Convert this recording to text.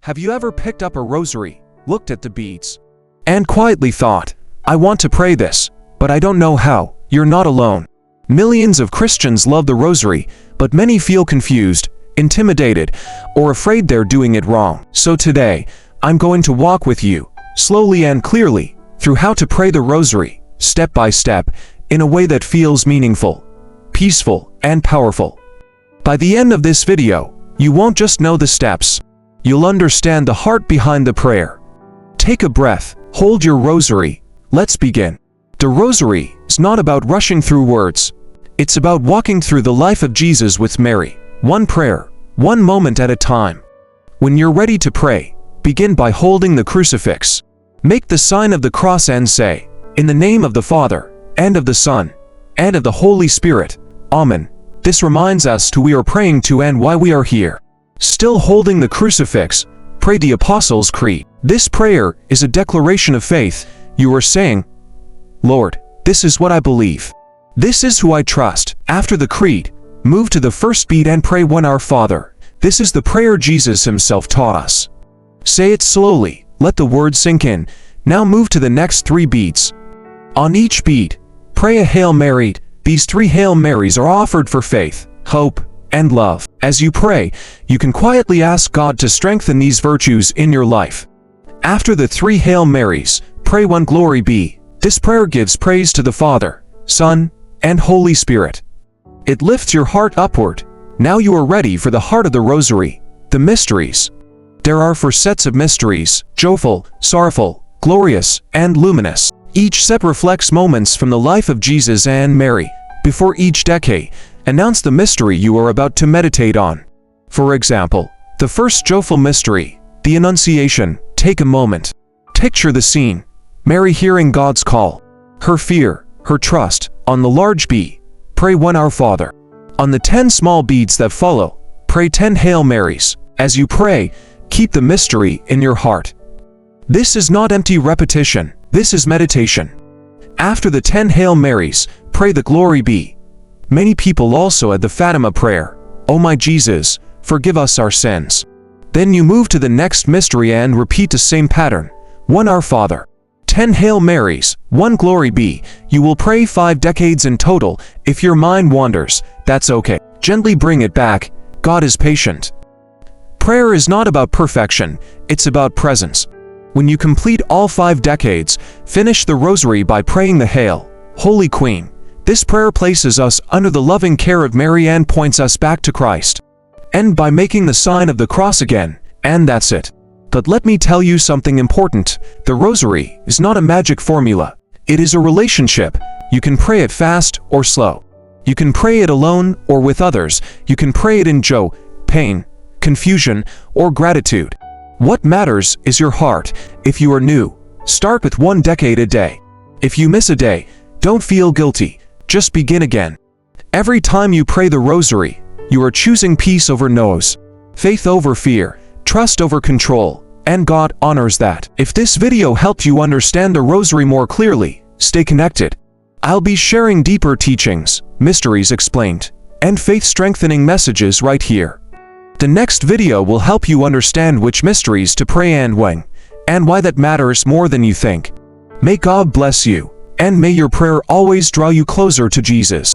Have you ever picked up a rosary, looked at the beads, and quietly thought, I want to pray this, but I don't know how? You're not alone. Millions of Christians love the rosary, but many feel confused, intimidated, or afraid they're doing it wrong. So today, I'm going to walk with you, slowly and clearly, through how to pray the rosary, step by step, in a way that feels meaningful, peaceful, and powerful. By the end of this video, you won't just know the steps. You'll understand the heart behind the prayer. Take a breath, hold your rosary. Let's begin. The rosary is not about rushing through words. It's about walking through the life of Jesus with Mary, one prayer, one moment at a time. When you're ready to pray, begin by holding the crucifix. Make the sign of the cross and say, in the name of the Father, and of the Son, and of the Holy Spirit, Amen. This reminds us who we are praying to and why we are here. Still holding the crucifix, pray the Apostles' Creed. This prayer is a declaration of faith. You are saying, Lord, this is what I believe. This is who I trust. After the creed, move to the first beat and pray one Our Father. This is the prayer Jesus himself taught us. Say it slowly, let the words sink in. Now move to the next 3 beats. On each beat, pray a Hail Mary. These 3 Hail Marys are offered for faith, hope, and love. As you pray, you can quietly ask God to strengthen these virtues in your life. After the 3 Hail Marys, pray one Glory be. This prayer gives praise to the Father, Son, and Holy Spirit. It lifts your heart upward. Now you are ready for the heart of the rosary, the mysteries. There are 4 sets of mysteries: joyful, sorrowful, glorious, and luminous. Each set reflects moments from the life of Jesus and Mary. Before each decade, announce the mystery you are about to meditate on. For example, the first joyful mystery, the Annunciation. Take a moment. Picture the scene. Mary hearing God's call. Her fear, her trust. On the large B, pray one Our Father. On the 10 small beads that follow, pray 10 Hail Marys. As you pray, keep the mystery in your heart. This is not empty repetition. This is meditation. After the 10 Hail Marys, pray the Glory be. Many people also add the Fatima prayer. O my Jesus, forgive us our sins. Then you move to the next mystery and repeat the same pattern. One Our Father, 10 Hail Marys, 1 Glory be. You will pray 5 decades in total. If your mind wanders, that's okay. Gently bring it back. God is patient. Prayer is not about perfection, it's about presence. When you complete all 5 decades, finish the rosary by praying the Hail, Holy Queen. This prayer places us under the loving care of Mary and points us back to Christ. End by making the sign of the cross again, and that's it. But let me tell you something important. The rosary is not a magic formula. It is a relationship. You can pray it fast or slow. You can pray it alone or with others. You can pray it in joy, pain, confusion, or gratitude. What matters is your heart. If you are new, start with 1 decade a day. If you miss a day, don't feel guilty. Just begin again. Every time you pray the rosary, you are choosing peace over noise, faith over fear, trust over control, and God honors that. If this video helped you understand the rosary more clearly, stay connected. I'll be sharing deeper teachings, mysteries explained, and faith-strengthening messages right here. The next video will help you understand which mysteries to pray and when, and why that matters more than you think. May God bless you, and may your prayer always draw you closer to Jesus.